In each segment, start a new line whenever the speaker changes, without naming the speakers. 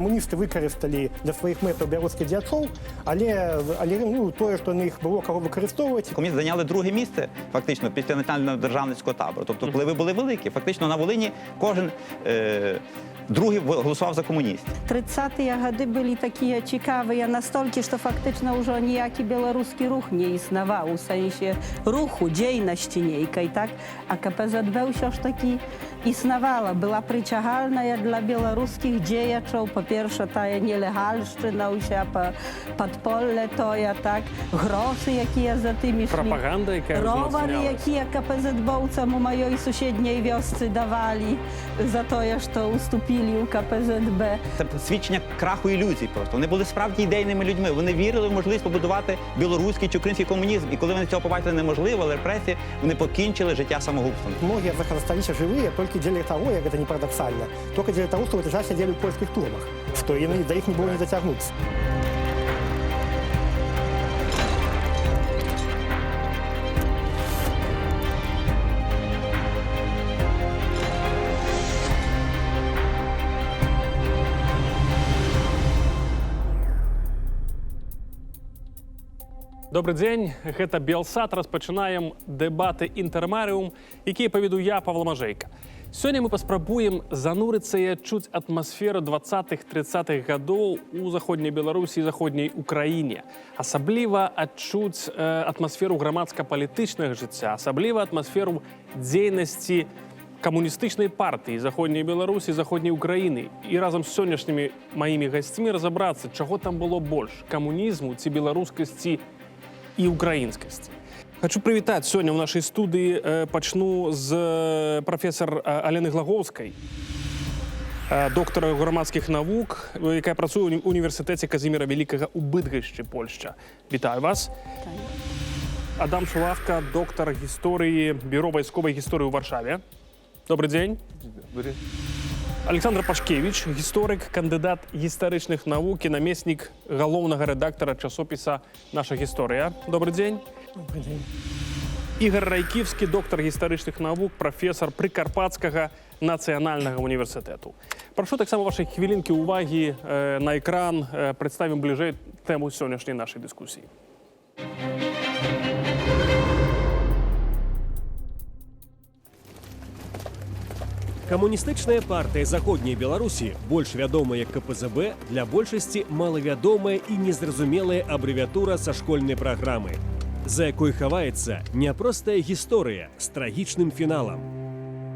камуністы выкарысталі для сваіх мэтаў беларускіх дзячоў, але тое, што на іх было каго выкарыстоўваць.
Комуністи зайняли друге місце, фактично, після національного державницького табору. Тобто впливи були великі. Фактично на Волині кожен другий голосував за комуністів.
30-е гады былі такія цікавыя настолькі, што фактычна ўжо ніякі беларускі рух не існаваў, у сэнсе руху, дзейнасці нейкай, так? А КПЗБ ўсё ж такі існавала, была прыцягальная для беларускіх дзеячаў. Па-перша, тая нелегальшчына, ўся падполле тое, так? Грошы, якія за тымі шлі.
Прапаганда, якая
ровары, якія КПЗБ-ўцам у маёй суседняй вёсцы давалі за тое, што уступілі у КПЗБ.
Це свідчення краху ілюзій просто. Вони були справді ідейними людьми. Вони вірили в можливість побудувати білоруський чи український комунізм. І коли вони цього побачили неможливо, репресії, вони покінчили життя самогубством.
Многие остались живые только для того, как это не парадоксально, только для того, что в этот час сидели в польских тюрьмах, что до них не было не дотягнуться.
Добрый дзень, гэта Белсат. Распачынаем дэбаты інтэрмарыум, якія павяду я, Павла Мажэйка. Сёння мы паспрабуем занурыцца і адчуць атмасферу 20-30-х гадоў у заходняй Беларусі і заходняй Украіне. Асабліва адчуць атмасферу грамадска-палітычнага жыцця, асабліва атмасферу дзейнасці камуністычнай партыі заходняй Беларусі і заходняй Украіны. І разам з сённяшнімі маімі гасцямі разабрацца, чаго там было больш – камунізму ці беларускасці і украінскасці. Хочу прывітаць сёння ў нашай студыі, пачну з прафесар Алены Глагоўскай, доктара грамадскіх навук, якая працуе ў універсітэце Казіміра Вялікага ў Быдгашчы, Польшча. Вітаю вас. Адам Шулавка, доктар гісторыі, бюро вайсковай гісторыі ў Варшаве. Добрый дзень. Александр Пашкевич, гісторык, кандыдат гістарычных навук і намеснік галоўнага рэдактара часопіса «Наша гісторыя». Добрый дзень.
Добрый день.
Ігор Райківскі, доктар гістарычных навук, прафесар Прыкарпацкага нацыянальнага універсітэту. Прашу таксама вашай хвілінкі ўвагі на экран, прадставім бліжэй тэму сённяшняй нашай дыскусіі.
Камуністычная партыя заходняй Беларусі, больш вядомая як КПЗБ, для большасці малавядомая і незразумелая абрэвіатура са школьнай праграмы, за якой хаваецца няпростая гісторыя з трагічным фіналам.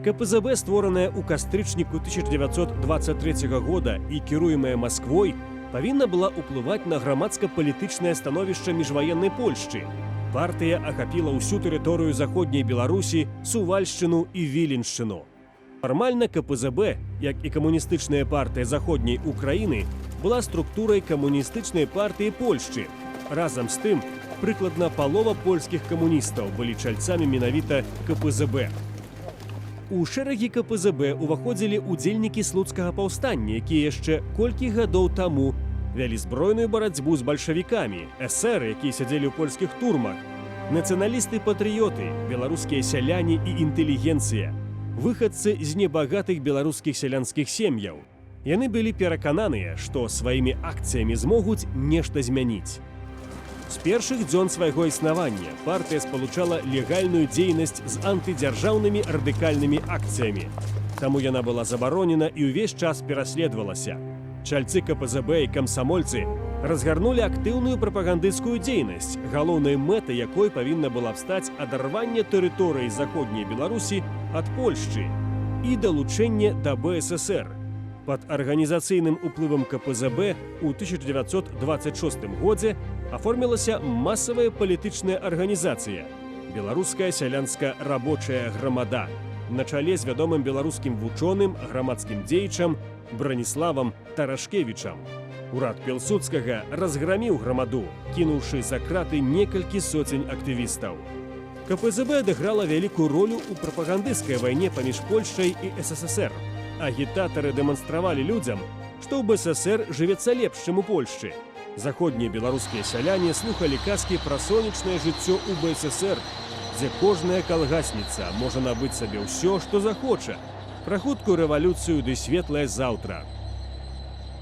КПЗБ, створаная ў кастрычніку 1923 года і кіруемая Масквой, павінна была ўплываць на грамадска-палітычнае становішча міжваеннай Польшчы. Партыя ахапіла ўсю тэрыторыю заходняй Беларусі, Сувальшчыну і Віленшчыну. Фармальна КПЗБ, як і камуністычная партыя заходняй Украіны, была структурай камуністычнай партыі Польшчы. Разам з тым, прыкладна палова польскіх камуністаў былі чальцамі менавіта КПЗБ. У шэрагі КПЗБ уваходзілі ўдзельнікі слуцкага паўстання, якія яшчэ колькі гадоў таму вялі збройную барацьбу з бальшавікамі, эсэры, якія сядзелі ў польскіх турмах, нацыяналісты-патрыёты, беларускія сяляне і інтэлігенцыя, выхадцы з небагатых беларускіх сялянскіх сем'яў. Яны былі перакананыя, што сваімі акцыямі змогуць нешта змяніць. З першых дзён свайго існавання партыя спалучала легальную дзейнасць з антыдзяржаўнымі радыкальнымі акцыямі. Таму яна была забаронена і ўвесь час пераследавалася. Чальцы КПЗБ і камсамольцы разгарнулі актыўную прапагандысцкую дзейнасць, галоўнай мэтай якой павінна была стаць адарванне тэрыторыі заходняй Беларусі ад Польшчы і далучэнне да БССР. Пад арганізацыйным уплывам КПЗБ у 1926 годзе аформілася масавая палітычная арганізацыя – Беларуская сялянска-рабочая грамада на чале з вядомым беларускім вучоным, грамадскім дзеячам Браніславам Тарашкевічам. Урад Пілсудскага разграміў грамаду, кінуўшы за краты некалькі соцень актывістаў. КПЗБ адыграла вялікую ролю ў прапагандысцкай вайне паміж Польшчай і СССР. Агітатары дэманстравалі людзям, што ў БССР жывецца лепш, чым у Польшчы. Заходнія беларускія сяляне слухалі казкі пра сонечнае жыццё ў БССР, дзе кожная калгасніца можа набыць сабе ўсё, што захоча, пра хуткую рэвалюцыю ды светлае заўтра.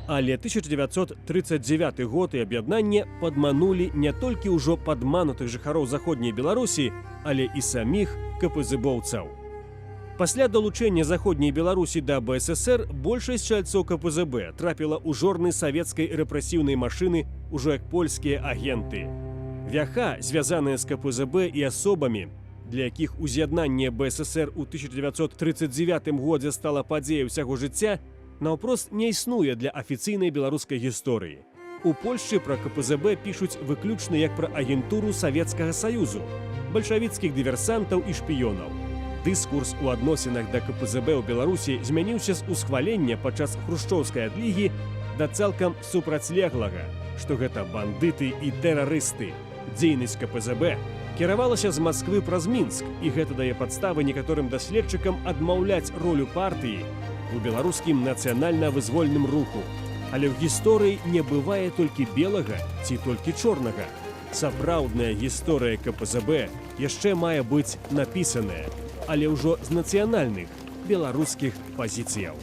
Але 1939 год і аб'яднанне падманулі не толькі ўжо падманутых жыхароў заходняй Беларусі, але і саміх КПЗБовцаў. Пасля далучэння заходняй Беларусі да БССР большасць чальцоў КПЗБ трапіла ў жорны савецкай рэпрэсіўнай машыны ўжо як польскія агенты. Вяха, звязаная з КПЗБ і асобамі, для якіх уз'яднанне БССР у 1939 годзе стала падзеяй усяго жыцця, наўпрост не існуе для афіцыйнай беларускай гісторыі. У Польшчы пра КПЗБ пішуць выключна як пра агентуру Савецкага Саюзу, бальшавіцкіх дыверсантаў і шпіёнаў. Дыскурс у адносінах да КПЗБ ў Беларусі змяніўся з усхвалення падчас хрушчоўскай адлігі да цалкам супрацьлеглага, што гэта бандыты і тэрарысты. Дзейнасць КПЗБ кіравалася з Масквы праз Мінск, і гэта дае падставы некаторым даследчыкам адмаўляць ролю партыі у беларускім нацыянальна-вызвольным руху. Але ў гісторыі не бывае толькі белага ці толькі чорнага. Сапраўдная гісторыя КПЗБ яшчэ мае быць напісаная, але ўжо з нацыянальных беларускіх пазіцыяў.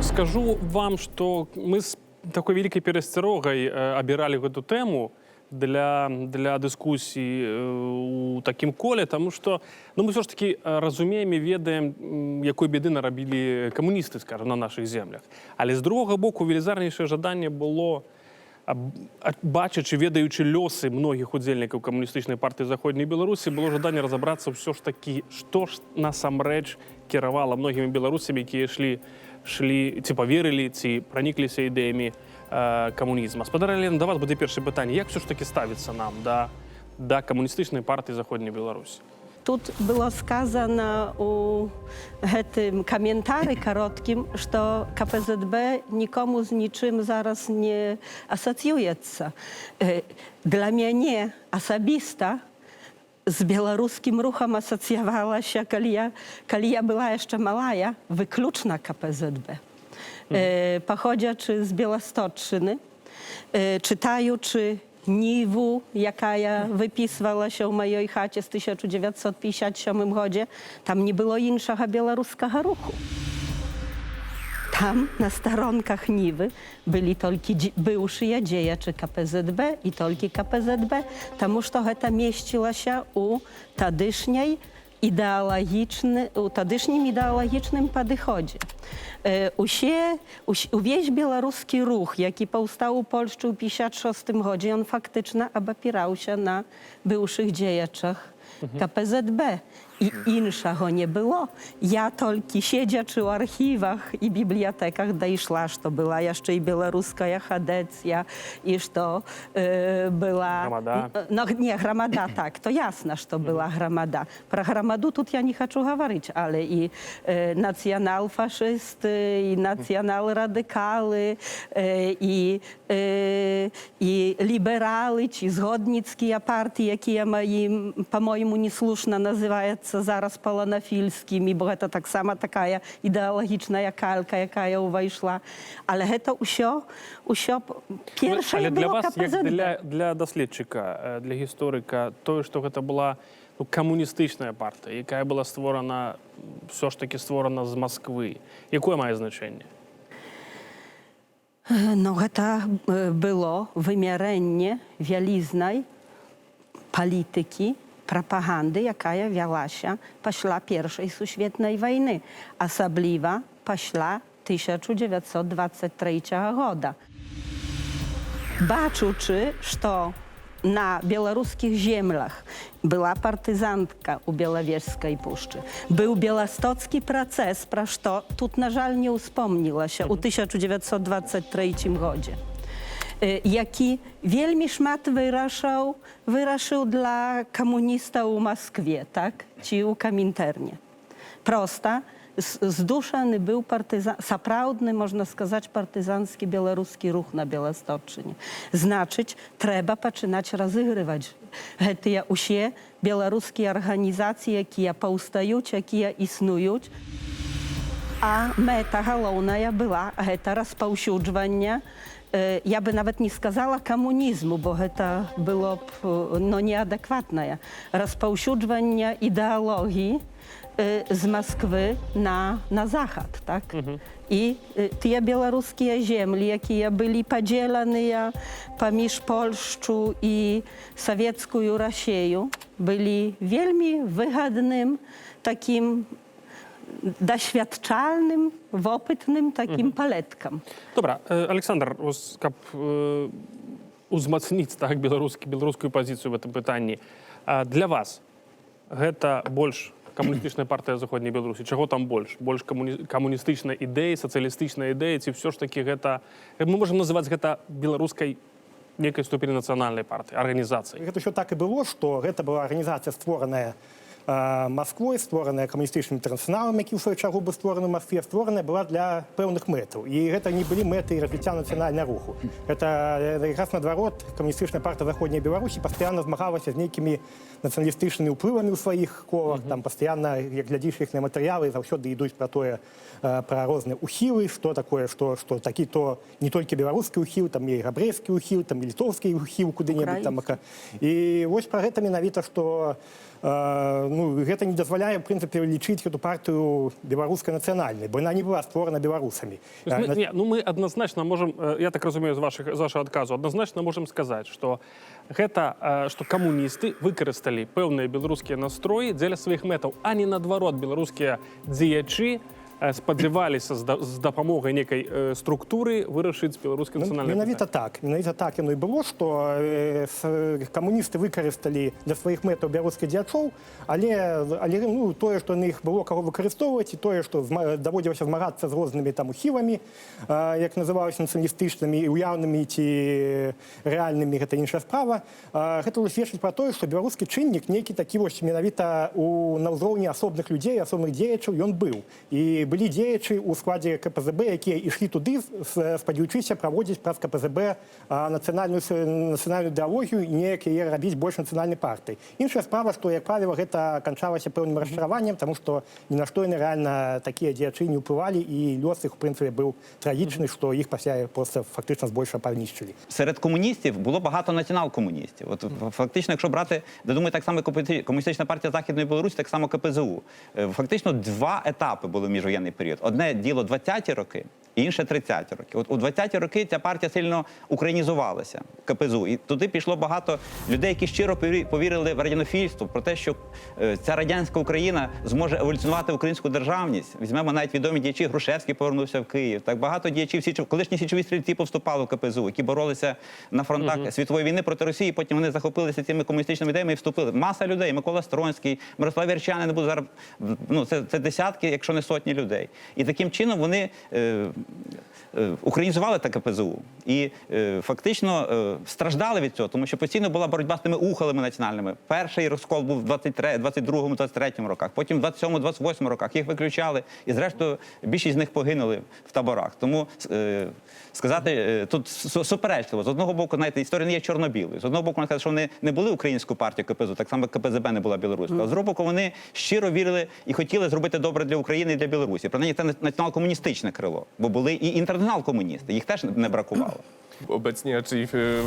Скажу вам, что мы с такой великой перасцярогай абіралі гэту тэму для дыскусій у такім коле, тому что мы все ж таки разумеем і ведаем, якой беды нарабілі камуністы, скажем, на наших землях. Але з другого боку, велізарнейшае жаданне было, бачачы, ведаючы лёсы многіх удзельнікаў камуністычнай партыі Заходняй Беларусі, было жаданне разабрацца ўсё ж таки, што ж насамрэч кіравала многімі беларусамі, якія ці паверылі, ці пранікліся ідэямі камунізма. Спадар Алена, да вас будзе першае пытанне. Як все ж таки ставіцца нам да камуністычнай партыі Заходняй Беларусі?
Тут было сказано у гэтым каментары кароткім, што КПЗБ нікому з нічым зараз не асацыюецца. Для мяне асабіста з беларускім рухам асацыявалася, калі я была яшчэ малая, выключна КПЗБ. Паходзячы з Беласточчыны, чытаючы Ніву, якая выпісвалася ў маёй хаце з 1957 годзе, там не было іншага беларускага руху. Там на старонках Нівы былі толькі быўшыя дзеячы КПЗБ і толькі КПЗБ, таму што гэта месцілася ў тадышнім ідэалагічным падыходзе. Увесь беларускі рух, які паўстаў у Польшчы ў 1956 годзе, ён фактычна абапіраўся на быўшых дзеячах КПЗБ. І іншага не было. Я толькі, седзячы ў архівах і бібліятэках, дайшла, што была яшчэ і беларуская хадэцыя, і што была...
Грамада.
Не, грамада, так, то ясна, што была грамада. Пра грамаду тут я не хачу гаварыць, але і нацыянал-фашысты, і нацыянал-радыкалы, і лібералы, ці згодніцкія партыі, якія, па-мойму, неслушна называецца зараз паланафільскімі, бо гэта таксама такая ідэалагічная калька, якая ўвайшла. Але гэта ўсё першае было КПЗБ.
Але для вас, як для даследчыка, для гісторыка, тое, што гэта была камуністычная партыя, якая была створана, ўсё ж таки створана з Масквы, якое мае значэнне?
Гэта было вымярэнне вялізнай палітыкі, прапаганды, якая вялася пасля Першай сусветнай вайны, асабліва пасля 1923 года. Бачучы, што на беларускіх землях была партызантка ў Белавежскай пушчы, быў беластоцкі працэс, пра што тут, на жаль, не ўспомнілася ў 1923 годзе, які вельмі шмат вырашыў для камуністаў у Маскве, так? Ці ў Камінтэрне. Проста здушаны быў сапраўдны, можна сказаць, партызанскі беларускі рух на Беласточчыне. Значыць, трэба пачынаць разыгрываць гэтыя ўсе беларускія арганізацыі, якія паўстаюць, якія існуюць. А мэта галоўная была гэта распаўсюджванне, я бы нават не сказала камунізму, бо гэта было б неадэкватнае, распаўсюджванне ідэалогіі z Moskwy na zachód, tak? I te białoruskie ziemie, jakie byli podzielone pomiędzy Polską i sowiecką Rosją, byli wielmi wygodnym, takim doświadczalnym, opytnym takim paletką.
Добра, Александр, ось, каб узмацніць так беларускую пазіцыю в этом пытанні. Для вас гэта больш камуністычная партыя заходняй Беларусі? Чаго там больш? Больш камуністычнай ідэі, сацыялістычнай ідэі, ці ўсё ж такі гэта, мы можам называць гэта беларускай некай ступені нацыянальнай партыі, арганізацыі?
Гэта ўсё так і было, што гэта была арганізацыя, створаная Москвой, створаная камуністычным інтэрнацыяналам, які ў сваю чаргу быў створаны ў Москве, створаная была для пэўных мэтаў. І гэта не былі мэты развіцця нацыянальнага руху. Гэта якраз наадварот, камуністычная партыя Заходняй Беларусі пастаянна змагалася з нейкімі нацыяналістычнымі ўплывамі ў сваіх колах, там пастаянна, як глядзіш іх на матэрыялы, заўсёды ідуць пра тое, пра розныя ухілы, што такое, што такі то не толькі беларускі ухіл, там і габрэйскі ухіл, там і літоўскі ухіл куды-небудзь там. І вось пра гэта менавіта, што гэта не дазваляе, в прынцыпе, лічыць эту партыю беларускай нацыянальнай, бо яна не была створана беларусамі.
Мы адназначна можам, я так разумею з вашага адказу, адназначна можам сказаць, што гэта, што камуністы выкарысталі пэўныя беларускія настроі дзеля сваіх мэтаў, а не наадварот беларускія дзеячы спадзяваліся з дапамогай некай структуры вырашыць беларускай нацыянальнай пытанні.
Менавіта так яно і было, што камуністы выкарысталі для сваіх мэтаў беларускіх дзеячоў, але тое, што на іх было каго выкарыстоўваць, і тое, што даводзілася змагацца з рознымі там ухіламі, як называлася нацыяналістычнымі, уяўнымі ці рэальнымі, гэта іншая справа, гэта сведчыць пра тое, што беларускі чыннік нейкі такі вось менавіта на ўзроўні асобных людзей, асобных дзеячаў ён быў. І былі дзеячы ў складзе КПЗБ, якія ішлі туды, спадзяючыся праводзіць праз КПЗБ нацыянальную ідэалогію і неяк яе рабіць больш нацыянальнай партыяй. Іншая справа, што, як правіла, гэта канчалася пэўным расчараваннем, таму што ні на што яны рэальна такія дзеячы не ўплывалі, і лёс іх, у прынцыпе, быў трагічны, што іх пасля проста фактычна збольшага панішчылі.
Серед комуністів було багато націонал-комуністів. От фактично, якщо брати, я думаю, так само Комуністична партія Західної Білорусі, так само КПЗУ. Фактично два етапи були в міжвоєнний період. Одне діло 20-ті роки, і інше 30-ті роки. От у 20-ті роки ця партія сильно українізувалася, КПЗУ. І туди пішло багато людей, які щиро повірили в радянофільство, про те, що ця радянська Україна зможе еволюціонувати українську державність. Візьмемо навіть відомі діячі, Грушевський повернувся в Київ. Так багато діячів, колишні січові стрільці повступали в КПЗУ, які боролися на фронтах світової війни проти Росії, потім вони захопилися цими комуністичними ідеями і вступили. Маса людей, Микола Стронський, Мирослав Вірчанин, не буду зараз, це десятки, якщо не сотні людей. І таким чином вони українізували та КПЗУ. І фактично страждали від цього, тому що постійно була боротьба з тими ухилами національними. Перший розкол був в 22-му, 23-му роках, потім в 27-му, 28-му роках. Їх виключали, і зрештою більшість з них загинули в таборах. Тому сказати тут суперечливо. З одного боку, знаєте, історія не є чорно-білою. З одного боку, можна сказати, що вони не були українською партією КПЗУ, так само КПЗБ не була білоруською. А з другого боку, вони щиро вірили і хотіли зробити добре для України і для Білорусі. Принаймні, це націонал-комуністичне крило, бо були і інтернаціонал-комуністи, їх теж не бракувало.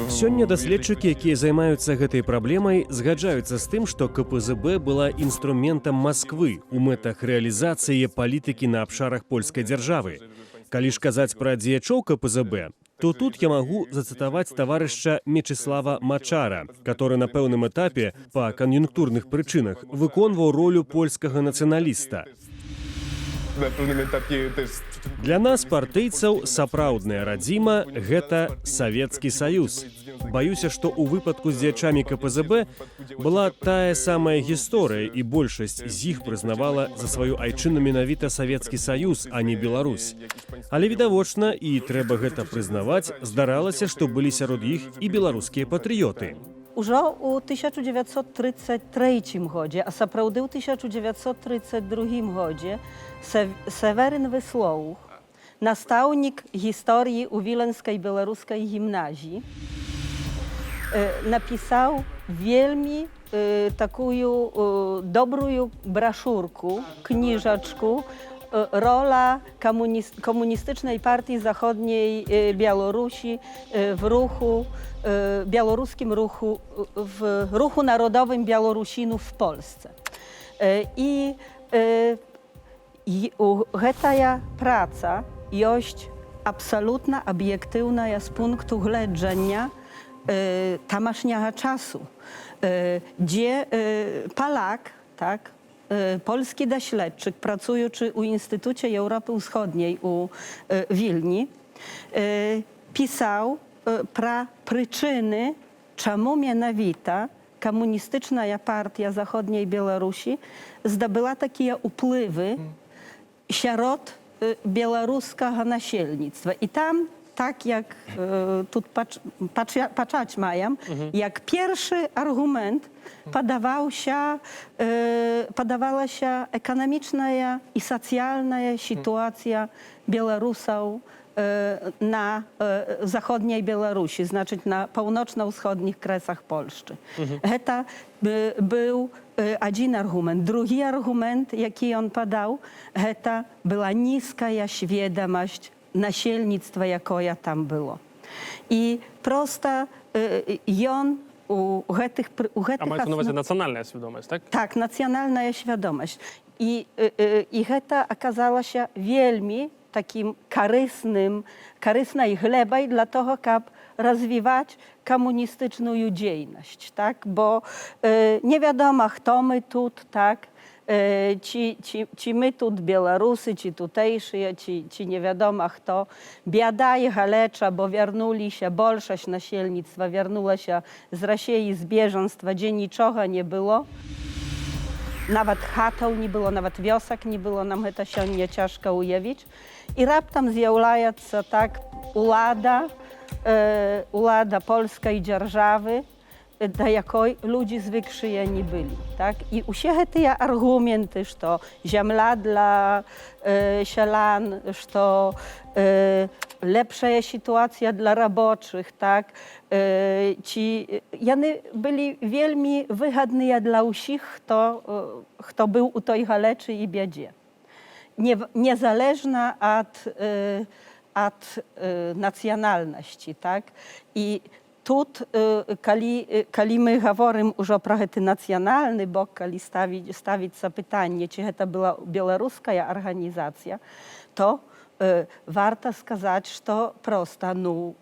Сёння даследчыкі, якія займаюцца гэтай праблемай, згаджаюцца з тым, што КПЗБ была інструментам Масквы ў мэтах рэалізацыі палітыкі на абшарах польскай дзяржавы. Калі ж казаць пра дзеячоў КПЗБ, то тут я магу зацытаваць таварыша Мечыслава Мачара, который на пэўным этапе па кан'юнктурных прычынах выконваў ролю польскага нацыяналіста. Для нас, партыйцаў, сапраўдная радзіма – гэта Савецкі Саюз. Баюся, што ў выпадку з дзеячамі КПЗБ была тая самая гісторыя, і большасць з іх прызнавала за сваю айчыну менавіта Савецкі Саюз, а не Беларусь. Але відавочна, і трэба гэта прызнаваць, здаралася, што былі сярод іх і беларускія патрыёты.
Ужо у 1933 гоdzie, a сапраўды ў 1932 гоdzie, Seweryn Wysłołuch, nastawnik historii u Wileńskiej Białoruskiej Gimnazji, napisał wielmi taką dobrą braszurkę, kniżeczkę, rola Komunistycznej Partii Zachodniej Białorusi w ruchu, białoruskim ruchu, w ruchu narodowym Białorusinów w Polsce. I гэтая праца ёсць абсалютна аб'ектыўная з пункту гледжання тамашняга часу, дзе Палак, так, polski dośledczyk pracujący u Instytucie Europy Wschodniej u Wilni pisał про przyczyny, czemu mianowita komunistyczna partia zachodniej Białorusi zdobyła takie upływy wśród białoruskiego nasielnictwa. I tam, tak jak tu patrzeć mają, jak pierwszy argument podawała się ekonomiczna i socjalna sytuacja Białorusów na zachodniej Białorusi, znaczy na północno-wschodnich kresach Polski. To był jeden argument. Drugi argument, jaki on podał, to była niska świadomość nasielnictwa, jakie tam było. I prosto on u tych
A macie na uwadze nacjonalna świadomość, tak?
Tak, nacjonalna świadomość. I to okazało się wielmi takim korzystnej glebą dla tego, żeby rozwijać komunistyczną działalność, tak? Bo nie wiadomo, kto my tu, tak? Ci my tu Białorusy, ci tutejsi, ci nie wiadomo kto, biada i galecza, bo wernuli się, bolszość nasielnictwa wernula się z Rosji, z bieżąstwa, gdzie niczego nie było. Nawet chatą nie było, nawet wiosek nie było, nam to się nie ciężko ujawić. I raptem zjawia się tak ulada polskiej dzierżawy, do jakiej ludzie zwykli nie byli. Tak? I wszystkie te argumenty, że ziemia dla sielan, że lepsza sytuacja dla roboczych, tak? One byli wielmi wygodne dla wszystkich, kto był u tej galeczy i biedzie. Niezależna od nacjonalności, tak? I tu, kiedy my mówimy już o projekcie nacjonalnym, bo kiedy stawić sobie pytanie, czy to była białoruska organizacja, to warto сказать, że prosto,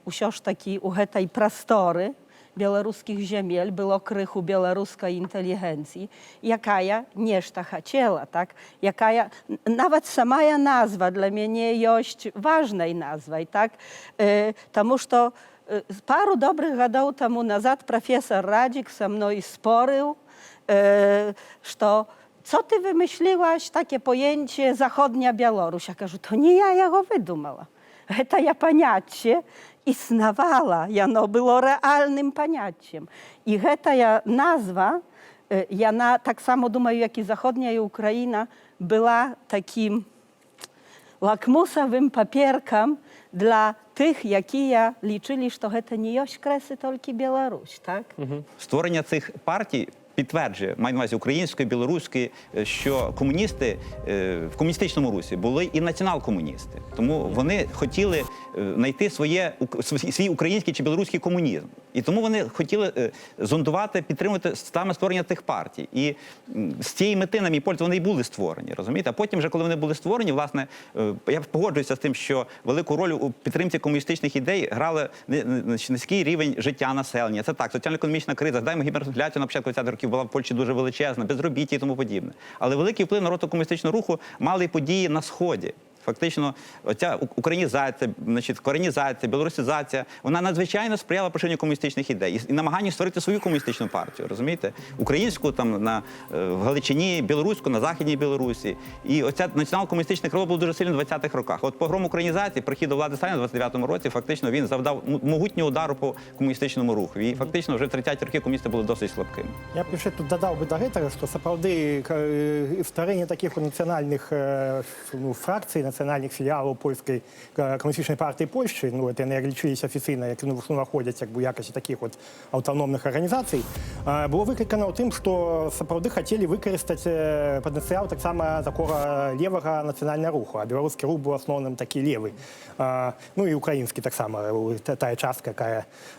usiąść taki u tej prostory białoruskich ziemiel było krychu białoruskiej inteligencji, jaka nieszta chciała, tak? Nawet sama nazwa dla mnie jest ważnej nazwą, tak? Тому что paru dobrych lat temu nazad profesor Radzik ze mną sporył, że co ty wymyśliłaś takie pojęcie zachodnia Białoruś? Ja кажу, to nie ja go wydumała. To ja pojęcie istniało, ono było realnym pojęciem. I ta nazwa, ja tak samo думаю, jak i zachodnia i Ukraina, była takim lakmusowym papierkiem dla tych, які liczyli, że to nie jest kresy, tylko Białoruś, tak?
Створення цих партій підтверджує, маю на увазі української, білоруської, що комуністи в комуністичному русі були і націонал-комуністи. Тому вони хотіли знайти свій український чи білоруський комунізм. І тому вони хотіли зондувати, підтримувати саме створення цих партій. І з цієї мети, на мій погляд, вони і були створені, розумієте? А потім, вже коли вони були створені, власне, я погоджуюся з тим, що велику роль у підтримці комуністичних ідей грали низький рівень життя населення. Це так, соціально-економічна криза. Згадаємо гіперінфляцію на початку 20-х років була в Польщі дуже величезна, безробіття і тому подібне. Але великий вплив на розвиток комуністичного руху мали і події на Сході. Фактично, оця українізація, коренізація, білорусизація, вона надзвичайно сприяла поширенню комуністичних ідей і намаганню створити свою комуністичну партію, розумієте? Українську там в Галичині, білоруську на Західній Білорусі. І оця націонал-комуністичне крило було дуже сильно в 20-х роках. От погром українізації, прихід до влади Сталіна в 29-му році, фактично він завдав могутнього удару по комуністичному руху. І фактично вже в 30-ті роки комуністи були досить слабкими.
Я б ще тут додав би до цього, що, справді, створення таких національних фракцій, нацыянальных філіялаў польскай камуністычнай партыі Польшчы, ну это яны лічыліся афіцыйна, як уваходзяць як бы якасці такіх вот аўтаномных арганізацый, было выклікана ў тым, што сапраўды хацелі выкарыстаць патэнцыял таксама такога левага нацыянальнага руху, а беларускі рух быў асноўным такі левы, ну і украінскі таксама тая частка,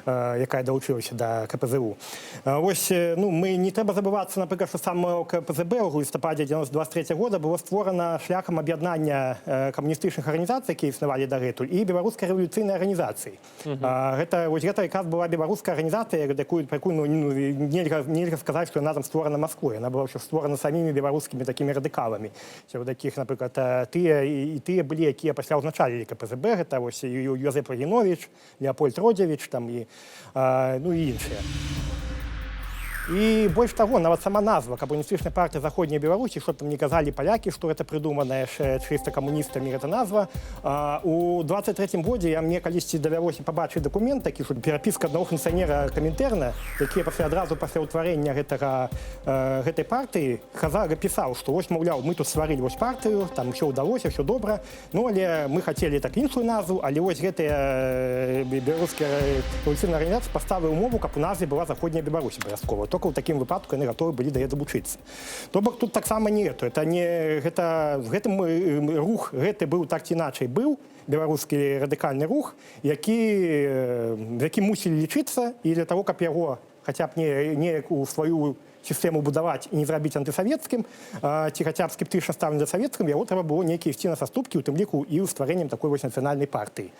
якая далучылася да КПЗУ. Вось, ну мы не трэба забывацца, напрыклад, што сам КПЗБ ў лістападзе 1923 года было створана шляхам аб'яднання камуністычных арганізацый, якія існавалі дагэтуль, і беларускай рэвалюцыйнай арганізацыі. Гэта якраз была беларуская арганізацыя, пра якую нельга сказаць, што яна там створана Масквой. Яна была створана самімі беларускімі такімі радыкаламі. Сярод якіх, напрыклад, тыя былі, якія пасля ўзначалілі КПЗБ, гэта вось Йозеф Рагіновіч, Леапольд Родзевіч, там і іншыя. І больш таго, нават сама назва камуністычнай партыі Заходняй Беларусі, што там не казалі палякі, што гэта прыдуманая чыста камуністамі гэта назва. У 23-м годзе мне калісьці давялося пабачыць дакумент такі, што перапіска аднаго функцыянера Камінтэрна, які адразу пасля ўтварэння гэтай партыі пісаў, што вось, маўляў, мы тут стварылі вось партыю, там усё ўдалося, ўсё добра, ну але мы хацелі так іншую назву, але вось гэтая беларуская рэвалюцыйная арганізацыя паставіла ўмову, каб у назве была Заходняя Беларусь абавязкова. Только ў такім выпадку яны гатовы былі да гэтага вучыцца. То бок тут таксама не это не гэтым рух гэты быў так ці іначай быў беларускі радыкальны рух, які мусілі лічыцца, і для того, каб яго хаця б неяк у сваю сістэму будаваць і не зрабіць антысавецкім, ці хаця б скептычна стаўлены да савецкім, яго трэба было нейкія ісці на саступкі, у тым ліку і ў стварэннем такой вось нацыянальнай партыі.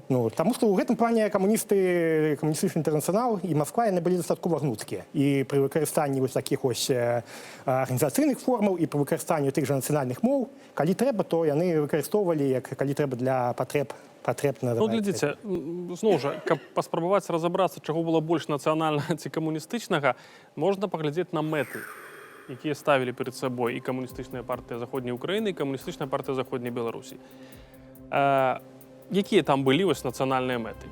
Ну, таму што ў гэтым плане камуністычны інтэрнацыянал і Масква яны былі дастаткова гнуткія. І пры выкарыстанні вось такіх вось арганізацыйных формаў і пры выкарыстанні тых жа нацыянальных моў, калі трэба, то яны выкарыстоўвалі, калі трэба для патрэб.
Ну, глядзіце, зноў жа, каб паспрабаваць разабрацца, чаго было больш нацыянальнага ці камуністычнага, можна паглядзець на мэты, якія ставілі перад сабой і камуністычная партыя Заходняй Украіны, і камуністычная партыя Заходняй Беларусі. Якія там былі вось нацыянальныя мэты?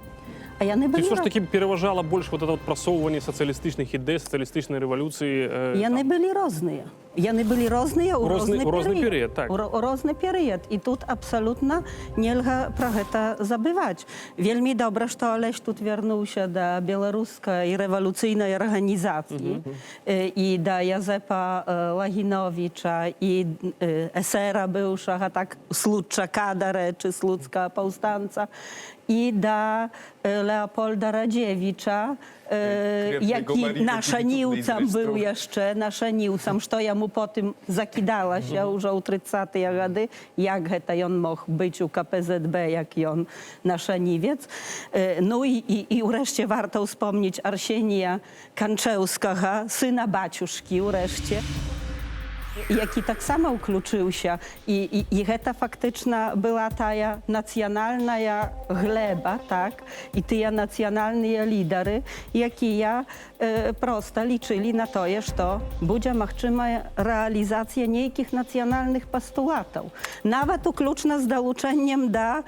А яны
Ці
былі
ўсё ж такі пераважала больш вот это прасоўванне сацыялістычных ідэй, сацыялістычнай рэвалюцыі?
Яны былі розныя. Яны былі розныя ў розны перыяд.
Так.
У розны перыяд. І тут абсалютна нельга пра гэта забываць. Вельмі добра, што Алесь тут вярнуўся да беларускай рэвалюцыйнай арганізацыі і да Язэпа Лагіновіча і эсэра быўшага, так, слуцчака, дарэчы, слуцкага паўстанца, і да Леапольда Раdziewicza, які нашаніўцам быў яшчэ, нашаніўцам, што яму потым закідалася ўжо ў 30-тыя гады, як гэта ён мог быць у КПЗБ, як ён нашанівец. Ну і ўрэшце варта ўспомніць Арсенія Канчэўскага, сына бацюшкі, ўрэшце, які таксама ўключыўся. І гэта фактычна была тая нацыянальная глеба, так, і тыя нацыянальныя лідары, якія проста лічылі на тое, што будзе магчымая рэалізацыя нейкіх нацыянальных пастулатаў. Нават уключна з далучэннем да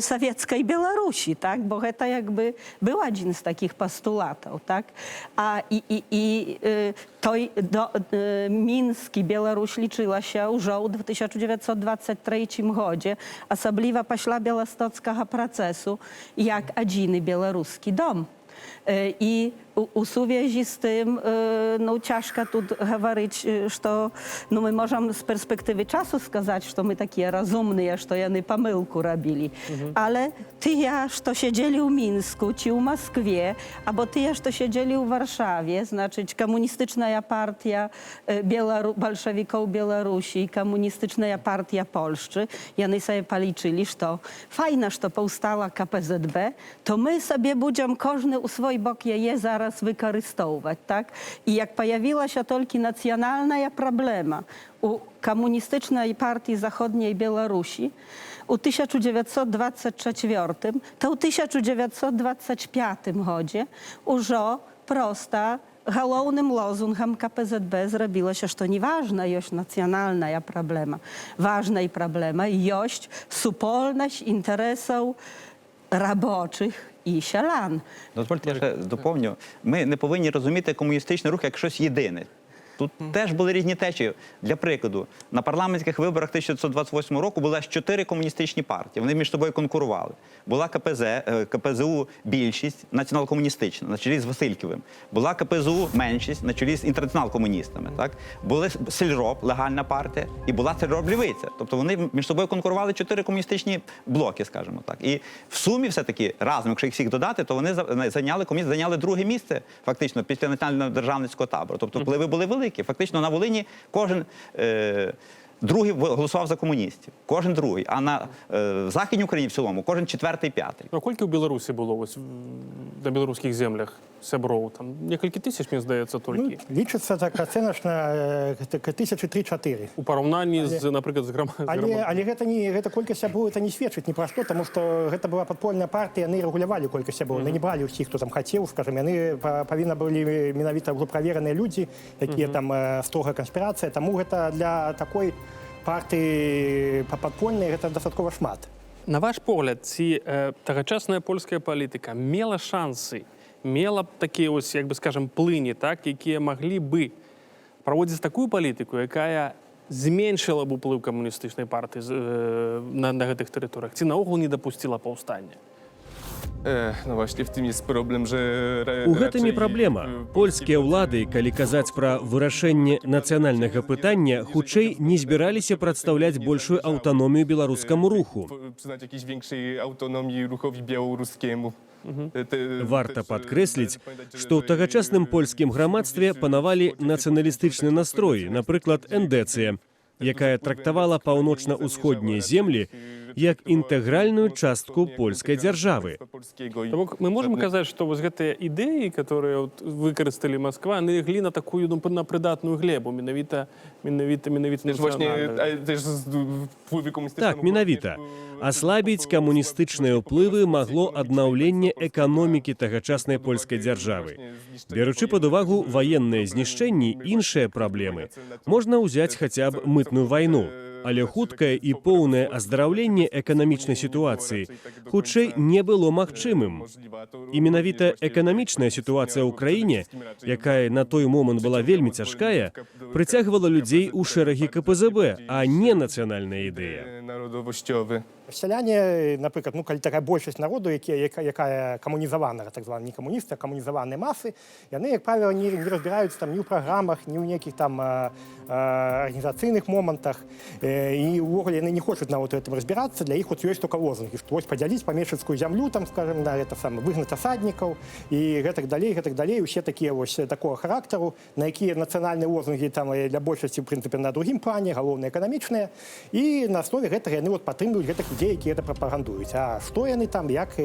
савецкай Беларусі, так, бо гэта як бы быў адзін з такіх пастулатаў, так. Той мінскі Беларусь лічылася ўжо ў 1923 годзе, асабліва пасля беластоцкага працэсу, як адзіны беларускі дом. І у сувязі з тым, ну, цяжка тут гаварыць, што, ну, мы можам з перспектывы часу сказаць, што мы такія разумныя, што яны памылку рабілі. Але тыя, што сядзелі ў Мінску ці ў Маскве, або тыя, што сядзелі ў Варшаве, значыць, камуністычная партія бальшавікоў Беларусі, камуністычная партія Польшчы, яны сабе палічылі, што файна, што паўстала КПЗБ, то мы сабе будзем кожны ў свой бок яе зараз выкарыстоўваць, так? І як паявілася толькі нацыянальная праблема у камуністычнай партыі Заходняй Беларусі у 1924, то ў 1925 годзе ўжо проста галоўным лозунгам КПЗБ зрабілася, што не важна ёсць нацыянальная праблема. Важнай праблемай ёсць супольнасць інтарэсаў рабочых і сялян.
Дозвольте, я ще доповню. Ми не повинні розуміти комуністичний рух як щось єдине. Тут теж були різні течії. Для прикладу, на парламентських виборах 1928 року були аж 4 комуністичні партії. Вони між собою конкурували. Була КПЗУ більшість, націонал-комуністична, на чолі з Васильківим. Була КПЗУ меншість, на чолі з інтернаціонал-комуністами. Так? Були Сільроб, легальна партія, і була Сільроб-Лівиця. Тобто вони між собою конкурували 4 комуністичні блоки, скажімо так. І в сумі все-таки разом, якщо їх всіх додати, то вони зайняли друге місце, фактично, після національного державницького табору. Тобто впливи були великі. Фактично на Волині кожен другий голосував за комуністів. Кожен другий. А в Західній Україні в цілому кожен четвертий, п'ятий.
А скільки в Білорусі було ось на білоруських землях сяброў? Там некалькі тисяч, мені здається,
Ну,
тільки.
лічыцца так ацэначна 1003-4.
У параўнанні з, наприклад, з
Але гэта колькасць сяброў это не сведчыць ні пра што, таму што гэта была падпольная партыя, яны рэгулявалі колькасць сяброў, яны не бралі ўсіх, хто там хацеў, скажем, яны павінна былі менавіта ўжо правераныя людзі, якія там строгая канспірацыя, таму гэта для такой партыі падпольнай гэта дастаткова шмат.
На ваш погляд, ці тагачасная польская палітыка мела шансы, мела б такія ось, як бы скажем, плыні, так, якія маглі бы праводзіць такую палітыку, якая зменшыла б уплыў камуністычнай партыі на гэтых тэрыторыях, ці наогул не дапусціла паўстання?
No właśnie, w tym jest problem, że...
У гэтым і праблема. Польскія ўлады, калі казаць пра вырашэнне нацыянальнага пытання, хутчэй не збіраліся прадстаўляць большую аўтаномію беларускаму руху.
Przyznać jakiejś większej autonomii ruchowi białoruskiemu.
Варта падкрэсліць, што ў тагачасным польскім грамадстве панавалі нацыяналістычны настроі, напрыклад, эндэцыя, якая трактавала паўночна-ўсходнія землі як інтэгральную частку польскай дзяржавы.
То бок мы можам казаць, што вось гэтыя ідэі, которые выкарысталі Москва, яны леглі на такую, на прыдатную глебу, менавіта
Właśnie też wpływy komunistyczne...
Так, менавіта. Аслабіць камуністычныя ўплывы магло аднаўленне эканомікі тагачаснай польскай дзяржавы. Беручы пад увагу ваенныя знішчэнні, іншыя праблемы, можна ўзяць хаця б мытную вайну. Але хуткае і поўнае аздараўленне эканамічнай сітуацыі хутчэй не было магчымым. І менавіта эканамічная сітуацыя ў краіне, якая на той момант была вельмі цяжкая, прыцягвала людзей у шэрагі КПЗБ, а не нацыянальная ідэя.
Narodowościowy.
Сяляне, напрыклад, калі такая большасць народу, якая камунізавана, так звана не камуністы, а камунізаваныя масы, яны, як правіла, не разбіраюцца там ні ў праграмах, ні ў нейкіх там арганізацыйных момантах, і ўвогуле яны не хочуць нават у гэтым разбірацца, для іх от ёсць толькі лозунгі, што вось падзяліць памешчыцкую зямлю, там, скажем, да, это саме выгнаць асаднікаў і гэтак далей, усе такія вось такого характару, на якія нацыянальныя лозунгі там для большасці, в прынцыпе, на другім плане, галоўныя эканамічныя, і на аснове гэтага яны падтрымліваюць гэтых людзей, якія гэта прапагандуюць. А што яны там, як,